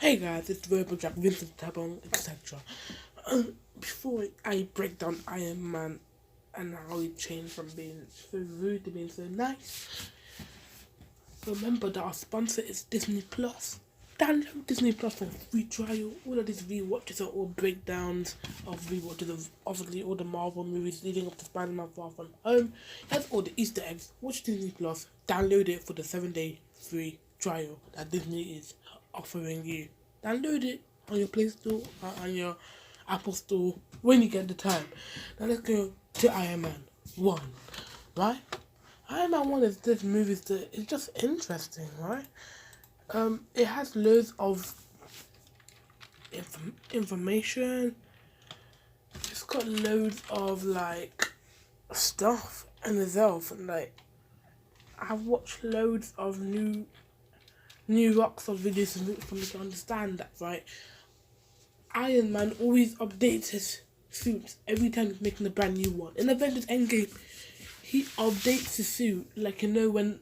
Hey guys, it's Rewatch, Vincent Tabon, etc. Before I break down Iron Man and how he changed from being so rude to being so nice, remember that our sponsor is Disney Plus. Download Disney Plus for free trial. All of these rewatches are all breakdowns of rewatches of obviously all the Marvel movies leading up to Spider-Man Far From Home. Here's all the Easter eggs. Watch Disney Plus. Download it for the 7-day free trial that Disney is offering you. Download it on your Play Store or on your Apple Store when you get the time. Now let's go to Iron Man 1, right? Iron Man 1 is this movie that is just interesting, right? It has loads of information. It's got loads of like stuff in itself, and like I've watched loads of new rocks of videos for me to understand that, right? Iron Man always updates his suits every time he's making a brand new one. In Avengers Endgame, he updates his suit, like, you know, when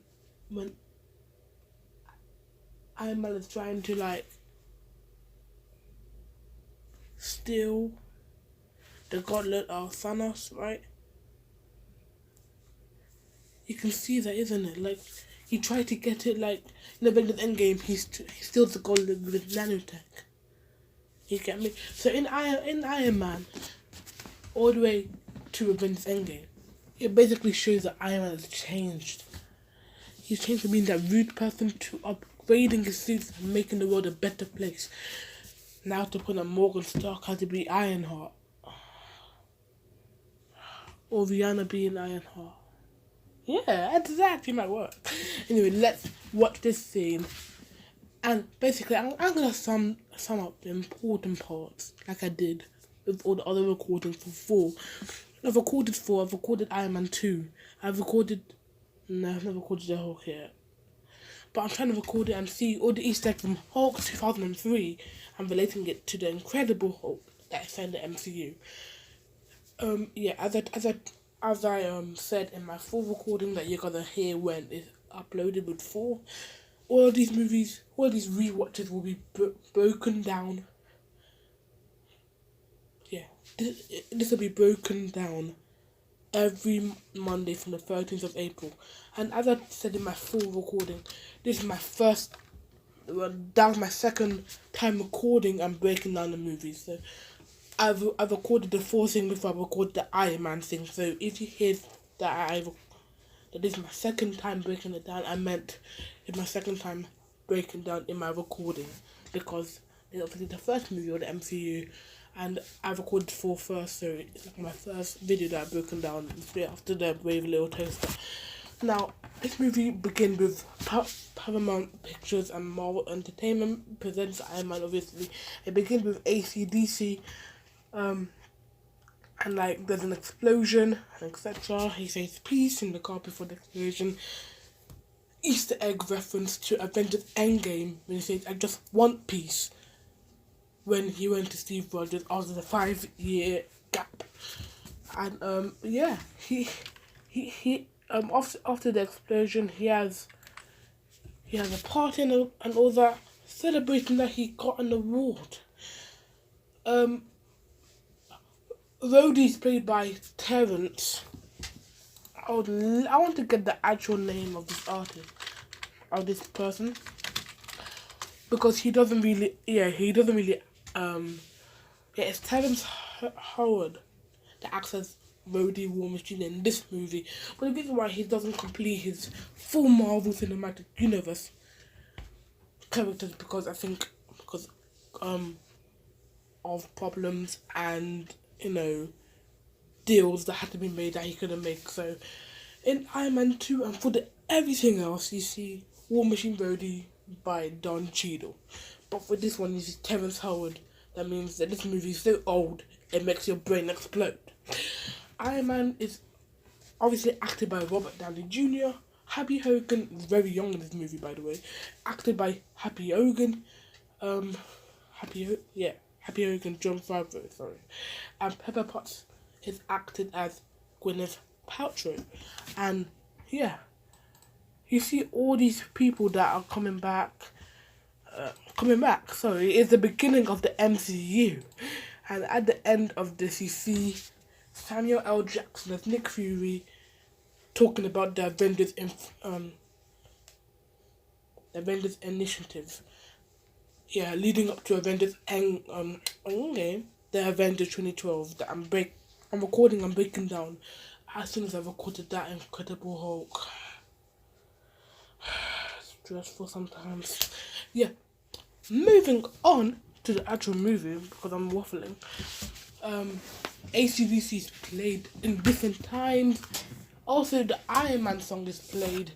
Iron Man is trying to like steal the gauntlet of Thanos, right? You can see that, isn't it? Like, he tried to get it, like, in Avengers Endgame, he steals the gauntlet with nanotech. You get me? So in Iron Man, all the way to Avengers Endgame, it basically shows that Iron Man has changed. He's changed from being that rude person to upgrading his suits and making the world a better place. Now to put that Morgan Stark has to be Ironheart. Or Rihanna being Ironheart. Yeah, exactly might work. Anyway, let's watch this scene. And basically, I'm gonna sum up the important parts, like I did with all the other recordings for 4. I've recorded 4, I've recorded Iron Man 2, I've recorded... No, I've never recorded the Hulk yet. But I'm trying to record it and see all the Easter eggs from Hulk 2003 and relating it to the Incredible Hulk that is in the MCU. Yeah, as I said in my full recording that you're gonna hear when it's uploaded with 4, all of these movies, all of these rewatches will be broken down. Yeah, this will be broken down every Monday from the 13th of April. And as I said in my full recording, this is my first, that was my second time recording and breaking down the movies. So I've recorded the 4 thing before I recorded the Iron Man thing. So if you hear that that this is my second time breaking it down, I meant it's my second time breaking down in my recording, because it's obviously the first movie of the MCU, and I recorded 4 first, so it's like my first video that I've broken down straight after the Brave Little Toaster. Now, this movie begins with Paramount Pictures and Marvel Entertainment presents Iron Man, obviously. It begins with AC/DC, and like there's an explosion, etc. He says peace in the car before the explosion. Easter egg reference to Avengers Endgame when he says I just want peace, when he went to Steve Rogers after the 5-year gap. And yeah, he after the explosion he has a party and all that, celebrating that he got an award. Rhodey's played by Terrence. I want to get the actual name of this artist, of this person, because he doesn't really, it's Terrence Howard that acts as Rhodey War Machine in this movie. But the reason why he doesn't complete his full Marvel Cinematic Universe characters, because I think of problems and, you know, deals that had to be made that he couldn't make. So in Iron Man 2 and for everything else, you see War Machine Rhodey by Don Cheadle. But for this one, you see Terrence Howard. That means that this movie is so old, it makes your brain explode. Iron Man is obviously acted by Robert Downey Jr. Happy Hogan is very young in this movie, by the way. Acted by Happy Hogan. Happy Hogan, John Favreau, sorry. And Pepper Potts is acted as Gwyneth Paltrow. And yeah, you see all these people that are coming back. coming back, sorry, is the beginning of the MCU. And at the end of this, you see Samuel L. Jackson as Nick Fury talking about the Avengers initiative. Yeah, leading up to Endgame, the Avengers 2012 that I'm recording and breaking down as soon as I recorded that Incredible Hulk. Stressful sometimes. Yeah. Moving on to the actual movie, because I'm waffling. ACDC is played in different times. Also, the Iron Man song is played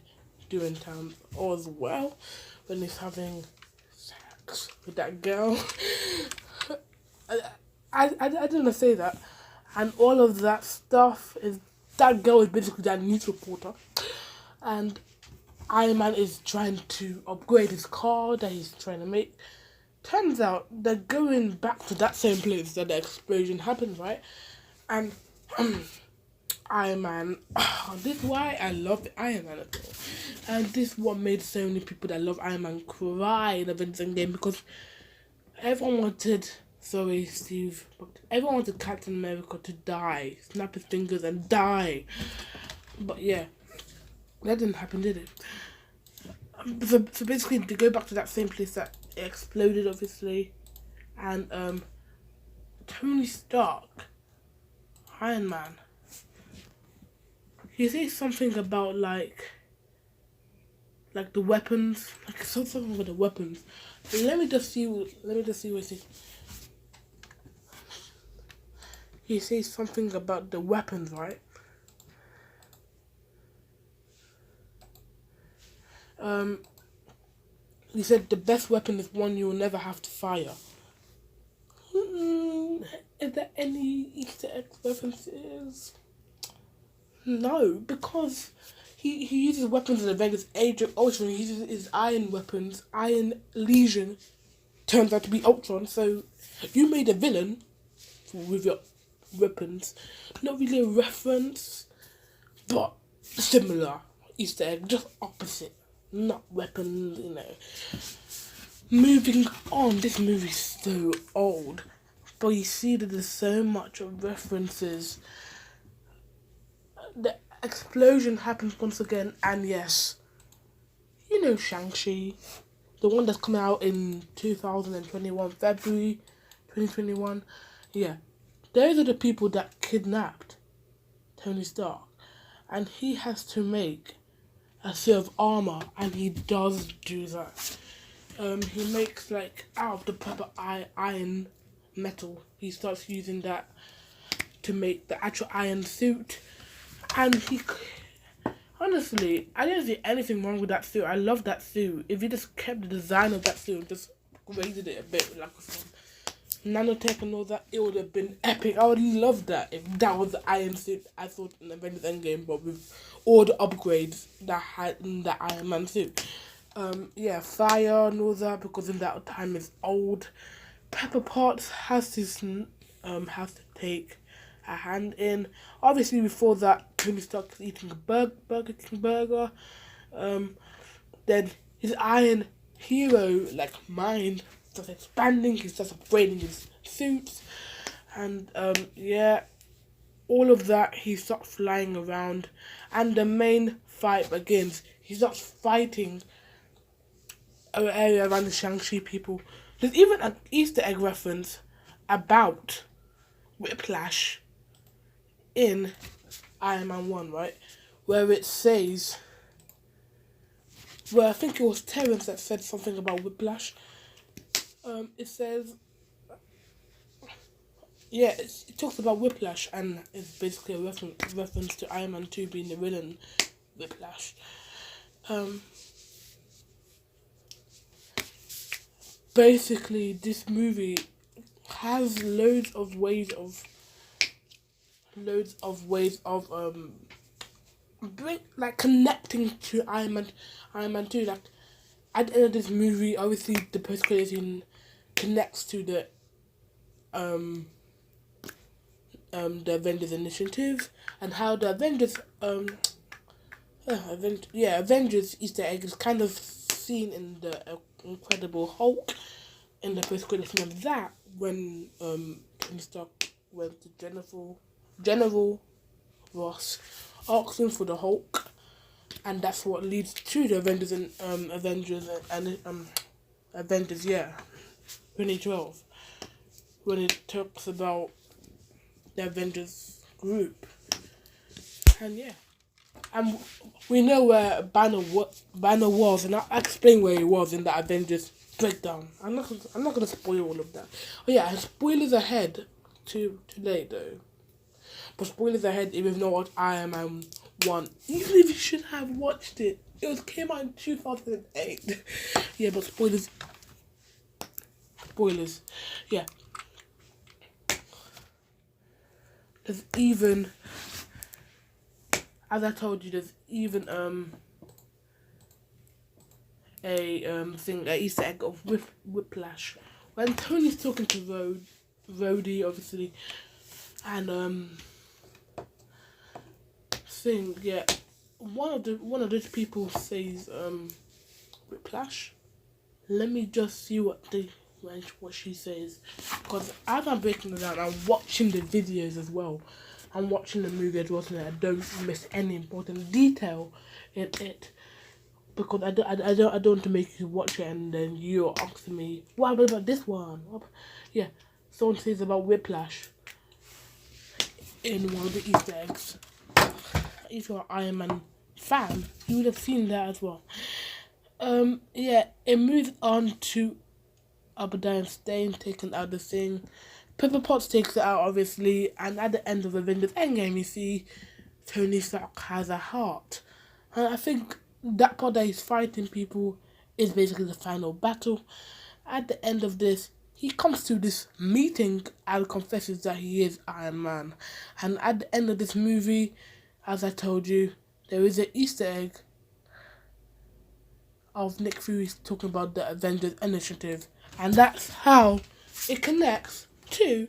during times as well, when he's having sex with that girl. I didn't want to say that. And all of that stuff is, that girl is basically that news reporter. And Iron Man is trying to upgrade his car that he's trying to make. Turns out they're going back to that same place that the explosion happened, right? And Iron Man, this is why I love Iron Man at all. And this is what made so many people that love Iron Man cry in Avengers Endgame, because everyone wanted, sorry Steve, but everyone wanted Captain America to die, snap his fingers and die. But yeah, that didn't happen, did it? So basically, they go back to that same place that it exploded, obviously, and Tony Stark, Iron Man, he says something about like the weapons, like something about the weapons. Let me just see what he says. He says something about the weapons, right? He said the best weapon is one you will never have to fire. Is there any Easter egg references? No, because he uses weapons in Avengers Age of Ultron. He uses his iron weapons. Iron Legion turns out to be Ultron. So you made a villain with your weapons. Not really a reference, but similar Easter egg, just opposite. Not weapons, you know. Moving on, this movie's so old, but you see that there's so much of references. The explosion happens once again, and yes, you know Shang-Chi, the one that's coming out in 2021, February 2021. Yeah, those are the people that kidnapped Tony Stark, and he has to make a suit of armor, and he does do that. He makes like out of the proper iron metal. He starts using that to make the actual iron suit, and he honestly, I didn't see anything wrong with that suit. I love that suit. If he just kept the design of that suit and just graded it a bit like some nanotech and all that, it would have been epic. I would love that if that was the iron suit I thought in Avengers Endgame, but with all the upgrades that had in the Iron Man suit. Yeah, fire and all that, because in that time it's old. Pepper Potts has to take a hand in. Obviously, before that, Tony Stark is eating a Burger King burger. Then his Iron Hero mind starts expanding. He starts upgrading his suits, and yeah, all of that. He starts flying around, and the main fight begins. He starts fighting an area around the Shang-Chi people. There's even an Easter egg reference about Whiplash in Iron Man 1, right? Where it says, well, I think it was Terrence that said something about Whiplash. It says, yeah, it talks about Whiplash, and it's basically a reference to Iron Man 2 being the villain, Whiplash. Basically, this movie has loads of ways of connecting to Iron Man 2. Like at the end of this movie, obviously the post-credit scene connects to the Avengers initiative, and how the Avengers Easter egg is kind of seen in the Incredible Hulk. In the post-credit scene of that, when Tony Stark went to General Ross, asks him for the Hulk, and that's what leads to the Avengers and Avengers, yeah, 2012, when it talks about the Avengers group, and yeah, and we know where Banner was, and I'll explain where he was in the Avengers breakdown. I'm not gonna spoil all of that. Oh yeah, spoilers ahead today though. But spoilers ahead if you've not watched Iron Man 1. Even if you should have watched it. Came out in 2008. Yeah, but spoilers. Yeah. There's even, as I told you, there's even a Easter egg of Whiplash. When Tony's talking to Rhodey, obviously, and one of those people says Whiplash. Let me just see what she says, because as I'm breaking it down, I'm watching the videos as well. I'm watching the movie as well, so that I don't miss any important detail in it. Because I don't want to make you watch it and then you're asking me, what about this one? Yeah, someone says about Whiplash in one of the Easter eggs. If you're an Iron Man fan, you would have seen that as well. Yeah, it moves on to Aberdeen Stain taking out the thing. Pepper Potts takes it out, obviously, and at the end of Avengers Endgame, you see Tony Stark has a heart. And I think that part that he's fighting people is basically the final battle. At the end of this, he comes to this meeting and confesses that he is Iron Man. And at the end of this movie, as I told you, there is an Easter egg of Nick Fury talking about the Avengers Initiative. And that's how it connects to,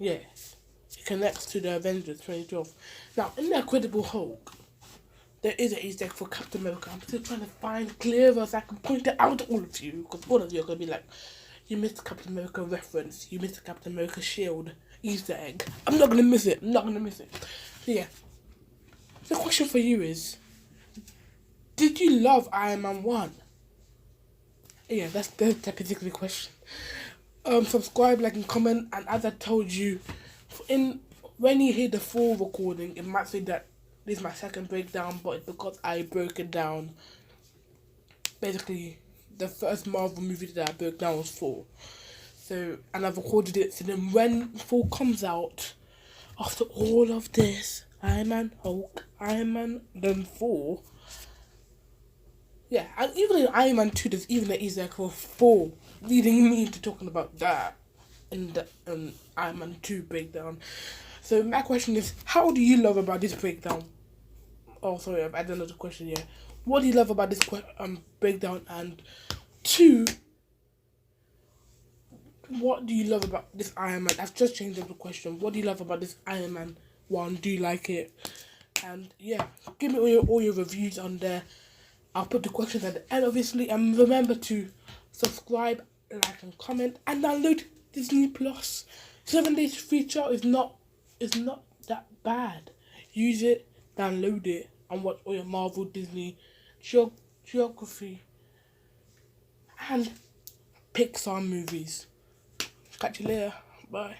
it connects to the Avengers 2012. Now, in the Incredible Hulk, there is an Easter egg for Captain America. I'm still trying to find clearer so I can point it out to all of you, because all of you are going to be like, you missed the Captain America reference, you missed the Captain America shield Easter egg. I'm not going to miss it. So yeah, the question for you is, did you love Iron Man 1? Yeah, that's the particular question. Subscribe, like, and comment. And as I told you, when you hear the full recording, it might say that this is my second breakdown, but it's because I broke it down. Basically, the first Marvel movie that I broke down was Thor. So, and I've recorded it. So then, when Thor comes out, after all of this, Iron Man, Hulk, Iron Man, then Thor. Yeah, and even in Iron Man 2, there's even an Easter egg for Thor, leading me into talking about that in the Iron Man 2 breakdown. So my question is, how do you love about this breakdown? Oh, sorry, I've added another question here. What do you love about this breakdown? And 2, what do you love about this Iron Man? I've just changed up the question. What do you love about this Iron Man 1? Do you like it? And yeah, give me all your reviews on there. I'll put the questions at the end, obviously, and remember to subscribe, like, and comment, and download Disney Plus. 7 days free trial is not that bad. Use it, download it, and watch all your Marvel, Disney, geography, and Pixar movies. Catch you later. Bye.